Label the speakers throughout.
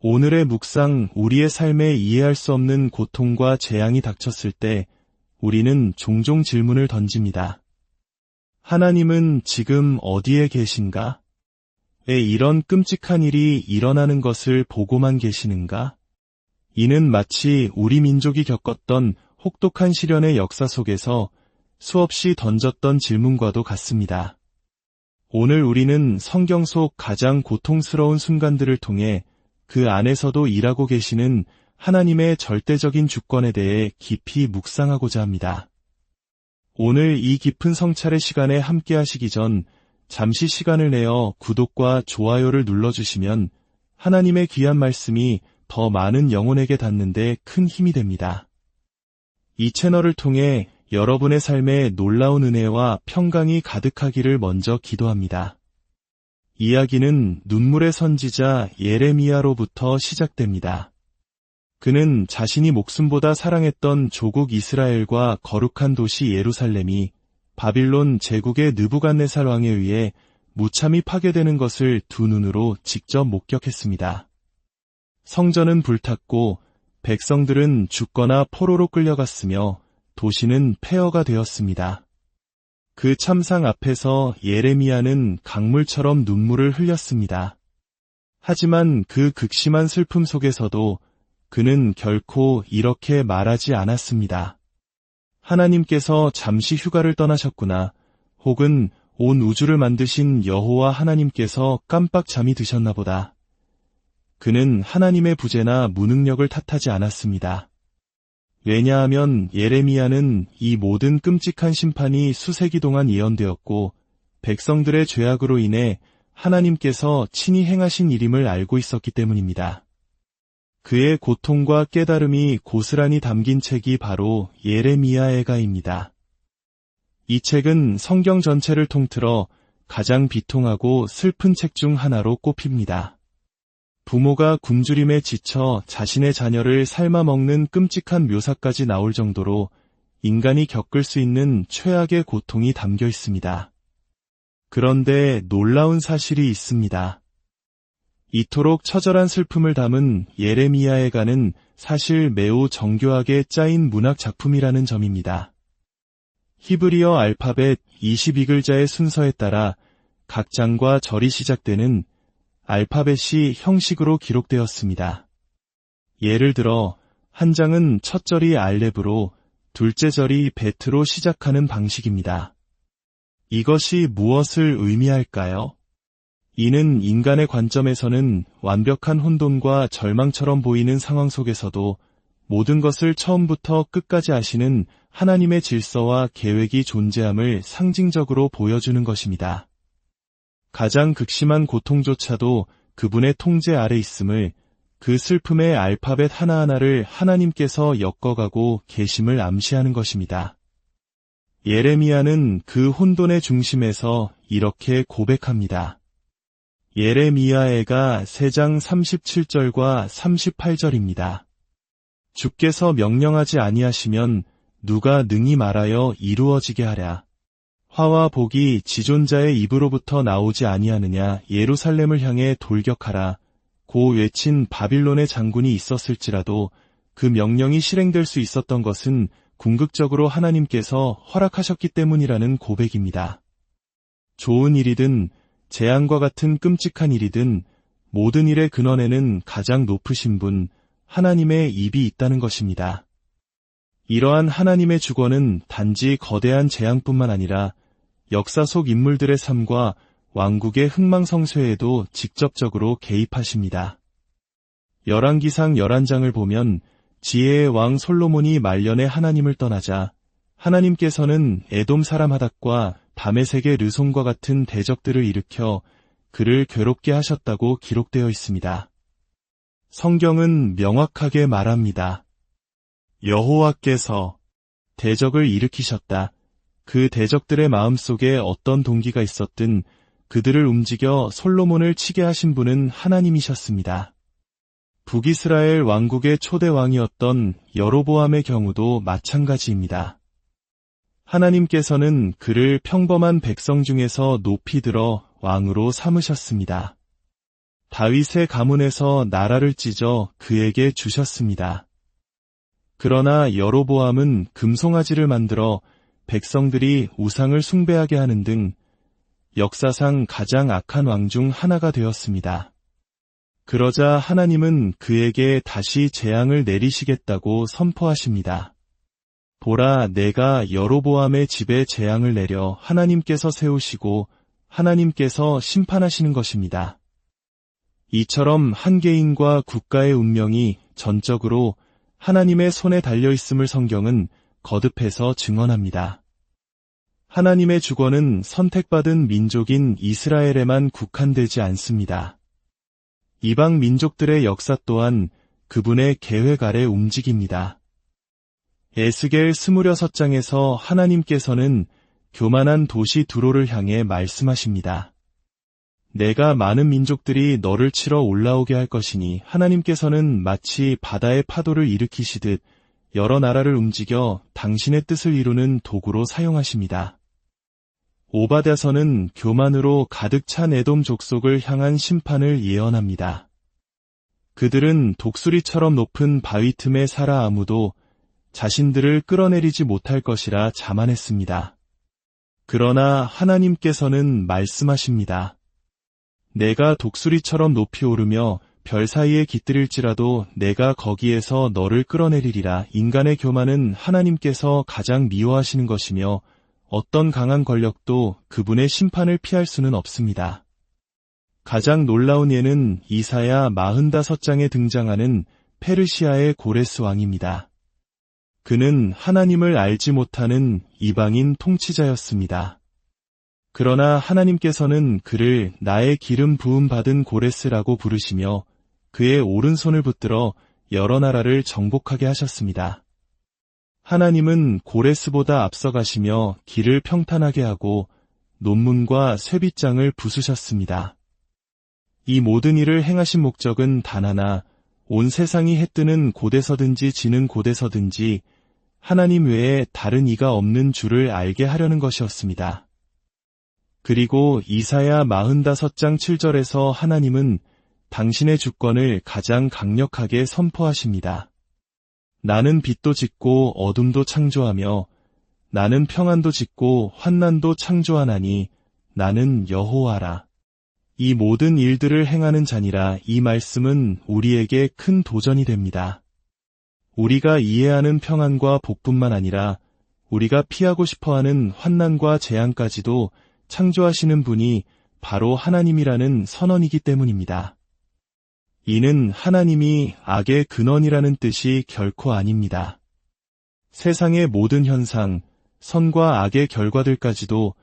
Speaker 1: 오늘의 묵상, 우리의 삶에 이해할 수 없는 고통과 재앙이 닥쳤을 때 우리는 종종 질문을 던집니다. 하나님은 지금 어디에 계신가? 왜 이런 끔찍한 일이 일어나는 것을 보고만 계시는가? 이는 마치 우리 민족이 겪었던 혹독한 시련의 역사 속에서 수없이 던졌던 질문과도 같습니다. 오늘 우리는 성경 속 가장 고통스러운 순간들을 통해 그 안에서도 일하고 계시는 하나님의 절대적인 주권에 대해 깊이 묵상하고자 합니다. 오늘 이 깊은 성찰의 시간에 함께 하시기 전 잠시 시간을 내어 구독과 좋아요를 눌러주시면 하나님의 귀한 말씀이 더 많은 영혼에게 닿는데 큰 힘이 됩니다. 이 채널을 통해 여러분의 삶에 놀라운 은혜와 평강이 가득하기를 먼저 기도합니다. 이야기는 눈물의 선지자 예레미야로부터 시작됩니다. 그는 자신이 목숨보다 사랑했던 조국 이스라엘과 거룩한 도시 예루살렘이 바빌론 제국의 느부갓네살 왕에 의해 무참히 파괴되는 것을 두 눈으로 직접 목격했습니다. 성전은 불탔고 백성들은 죽거나 포로로 끌려갔으며 도시는 폐허가 되었습니다. 그 참상 앞에서 예레미야는 강물처럼 눈물을 흘렸습니다. 하지만 그 극심한 슬픔 속에서도 그는 결코 이렇게 말하지 않았습니다. 하나님께서 잠시 휴가를 떠나셨구나. 혹은 온 우주를 만드신 여호와 하나님께서 깜빡 잠이 드셨나 보다. 그는 하나님의 부재나 무능력을 탓하지 않았습니다. 왜냐하면 예레미야는 이 모든 끔찍한 심판이 수세기 동안 예언되었고 백성들의 죄악으로 인해 하나님께서 친히 행하신 일임을 알고 있었기 때문입니다. 그의 고통과 깨달음이 고스란히 담긴 책이 바로 예레미야애가입니다. 이 책은 성경 전체를 통틀어 가장 비통하고 슬픈 책 중 하나로 꼽힙니다. 부모가 굶주림에 지쳐 자신의 자녀를 삶아먹는 끔찍한 묘사까지 나올 정도로 인간이 겪을 수 있는 최악의 고통이 담겨 있습니다. 그런데 놀라운 사실이 있습니다. 이토록 처절한 슬픔을 담은 예레미야애가는 사실 매우 정교하게 짜인 문학 작품이라는 점입니다. 히브리어 알파벳 22글자의 순서에 따라 각 장과 절이 시작되는 알파벳이 형식으로 기록되었습니다. 예를 들어 한 장은 첫 절이 알렙으로 둘째 절이 베트로 시작하는 방식입니다. 이것이 무엇을 의미할까요? 이는 인간의 관점에서는 완벽한 혼돈과 절망처럼 보이는 상황 속에서도 모든 것을 처음부터 끝까지 아시는 하나님의 질서와 계획이 존재함을 상징적으로 보여주는 것입니다. 가장 극심한 고통조차도 그분의 통제 아래 있음을, 그 슬픔의 알파벳 하나하나를 하나님께서 엮어가고 계심을 암시하는 것입니다. 예레미야는 그 혼돈의 중심에서 이렇게 고백합니다. 예레미야애가 3장 37절과 38절입니다. 주께서 명령하지 아니하시면 누가 능히 말하여 이루어지게 하랴. 화와 복이 지존자의 입으로부터 나오지 아니하느냐. 예루살렘을 향해 돌격하라. 고 외친 바빌론의 장군이 있었을지라도 그 명령이 실행될 수 있었던 것은 궁극적으로 하나님께서 허락하셨기 때문이라는 고백입니다. 좋은 일이든 재앙과 같은 끔찍한 일이든 모든 일의 근원에는 가장 높으신 분, 하나님의 입이 있다는 것입니다. 이러한 하나님의 주권은 단지 거대한 재앙뿐만 아니라 역사 속 인물들의 삶과 왕국의 흥망성쇠에도 직접적으로 개입하십니다. 열왕기상 11장을 보면 지혜의 왕 솔로몬이 말년에 하나님을 떠나자 하나님께서는 에돔 사람 하닷과 다메섹의 르손과 같은 대적들을 일으켜 그를 괴롭게 하셨다고 기록되어 있습니다. 성경은 명확하게 말합니다. 여호와께서 대적을 일으키셨다. 그 대적들의 마음속에 어떤 동기가 있었든 그들을 움직여 솔로몬을 치게 하신 분은 하나님이셨습니다. 북이스라엘 왕국의 초대 왕이었던 여로보암의 경우도 마찬가지입니다. 하나님께서는 그를 평범한 백성 중에서 높이 들어 왕으로 삼으셨습니다. 다윗의 가문에서 나라를 찢어 그에게 주셨습니다. 그러나 여로보암은 금송아지를 만들어 백성들이 우상을 숭배하게 하는 등 역사상 가장 악한 왕 중 하나가 되었습니다. 그러자 하나님은 그에게 다시 재앙을 내리시겠다고 선포하십니다. 보라, 내가 여로보암의 집에 재앙을 내려 하나님께서 세우시고 하나님께서 심판하시는 것입니다. 이처럼 한 개인과 국가의 운명이 전적으로 하나님의 손에 달려있음을 성경은 거듭해서 증언합니다. 하나님의 주권은 선택받은 민족인 이스라엘에만 국한되지 않습니다. 이방 민족들의 역사 또한 그분의 계획 아래 움직입니다. 에스겔 26장에서 하나님께서는 교만한 도시 두로를 향해 말씀하십니다. 내가 많은 민족들이 너를 치러 올라오게 할 것이니 하나님께서는 마치 바다의 파도를 일으키시듯 여러 나라를 움직여 당신의 뜻을 이루는 도구로 사용하십니다. 오바댜서는 교만으로 가득 찬 에돔 족속을 향한 심판을 예언합니다. 그들은 독수리처럼 높은 바위 틈에 살아 아무도 자신들을 끌어내리지 못할 것이라 자만했습니다. 그러나 하나님께서는 말씀하십니다. 내가 독수리처럼 높이 오르며 별 사이에 깃들일지라도 내가 거기에서 너를 끌어내리리라. 인간의 교만은 하나님께서 가장 미워하시는 것이며 어떤 강한 권력도 그분의 심판을 피할 수는 없습니다. 가장 놀라운 예는 이사야 45장에 등장하는 페르시아의 고레스 왕입니다. 그는 하나님을 알지 못하는 이방인 통치자였습니다. 그러나 하나님께서는 그를 나의 기름 부음 받은 고레스라고 부르시며 그의 오른손을 붙들어 여러 나라를 정복하게 하셨습니다. 하나님은 고레스보다 앞서가시며 길을 평탄하게 하고 논문과 쇠빗장을 부수셨습니다. 이 모든 일을 행하신 목적은 단 하나, 온 세상이 해뜨는 곳에서든지 지는 곳에서든지 하나님 외에 다른 이가 없는 줄을 알게 하려는 것이었습니다. 그리고 이사야 45장 7절에서 하나님은 당신의 주권을 가장 강력하게 선포하십니다. 나는 빛도 짓고 어둠도 창조하며 나는 평안도 짓고 환난도 창조하나니 나는 여호와라. 이 모든 일들을 행하는 자니라. 이 말씀은 우리에게 큰 도전이 됩니다. 우리가 이해하는 평안과 복뿐만 아니라 우리가 피하고 싶어하는 환난과 재앙까지도 창조하시는 분이 바로 하나님이라는 선언이기 때문입니다. 이는 하나님이 악의 근원이라는 뜻이 결코 아닙니다. 세상의 모든 현상, 선과 악의 결과들까지도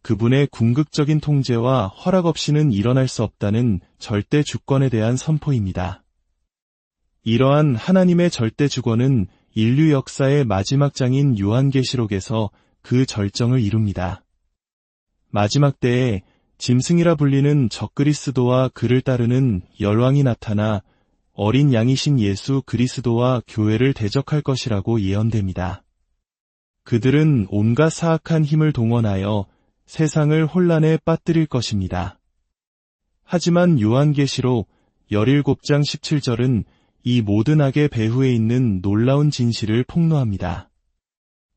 Speaker 1: 그분의 궁극적인 통제와 허락 없이는 일어날 수 없다는 절대 주권에 대한 선포입니다. 이러한 하나님의 절대 주권은 인류 역사의 마지막 장인 요한계시록에서 그 절정을 이룹니다. 마지막 때에 짐승이라 불리는 적그리스도와 그를 따르는 열왕이 나타나 어린 양이신 예수 그리스도와 교회를 대적할 것이라고 예언됩니다. 그들은 온갖 사악한 힘을 동원하여 세상을 혼란에 빠뜨릴 것입니다. 하지만 요한계시록 17장 17절은 이 모든 악의 배후에 있는 놀라운 진실을 폭로합니다.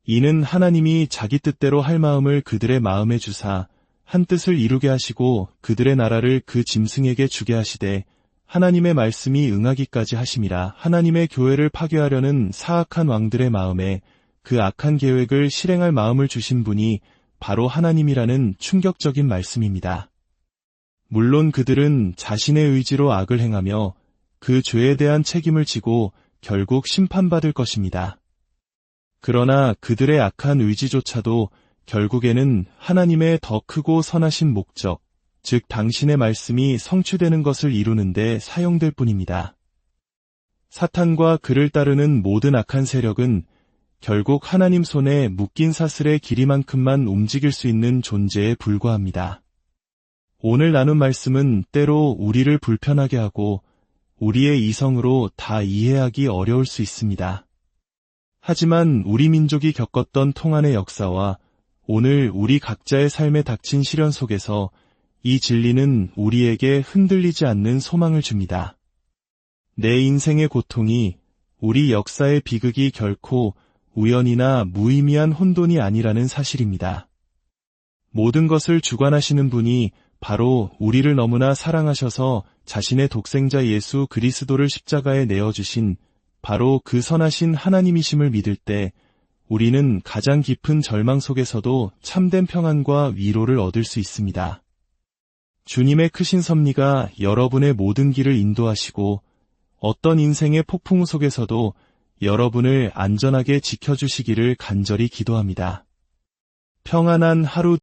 Speaker 1: 이는 하나님이 자기 뜻대로 할 마음을 그들의 마음에 주사 한 뜻을 이루게 하시고 그들의 나라를 그 짐승에게 주게 하시되 하나님의 말씀이 응하기까지 하심이라. 하나님의 교회를 파괴하려는 사악한 왕들의 마음에 그 악한 계획을 실행할 마음을 주신 분이 바로 하나님이라는 충격적인 말씀입니다. 물론 그들은 자신의 의지로 악을 행하며 그 죄에 대한 책임을 지고 결국 심판받을 것입니다. 그러나 그들의 악한 의지조차도 결국에는 하나님의 더 크고 선하신 목적, 즉 당신의 말씀이 성취되는 것을 이루는데 사용될 뿐입니다. 사탄과 그를 따르는 모든 악한 세력은 결국 하나님 손에 묶인 사슬의 길이만큼만 움직일 수 있는 존재에 불과합니다. 오늘 나눈 말씀은 때로 우리를 불편하게 하고 우리의 이성으로 다 이해하기 어려울 수 있습니다. 하지만 우리 민족이 겪었던 통한의 역사와 오늘 우리 각자의 삶에 닥친 시련 속에서 이 진리는 우리에게 흔들리지 않는 소망을 줍니다. 내 인생의 고통이, 우리 역사의 비극이 결코 우연이나 무의미한 혼돈이 아니라는 사실입니다. 모든 것을 주관하시는 분이 바로 우리를 너무나 사랑하셔서 자신의 독생자 예수 그리스도를 십자가에 내어주신 바로 그 선하신 하나님이심을 믿을 때 우리는 가장 깊은 절망 속에서도 참된 평안과 위로를 얻을 수 있습니다. 주님의 크신 섭리가 여러분의 모든 길을 인도하시고 어떤 인생의 폭풍 속에서도 여러분을 안전하게 지켜주시기를 간절히 기도합니다. 평안한 하루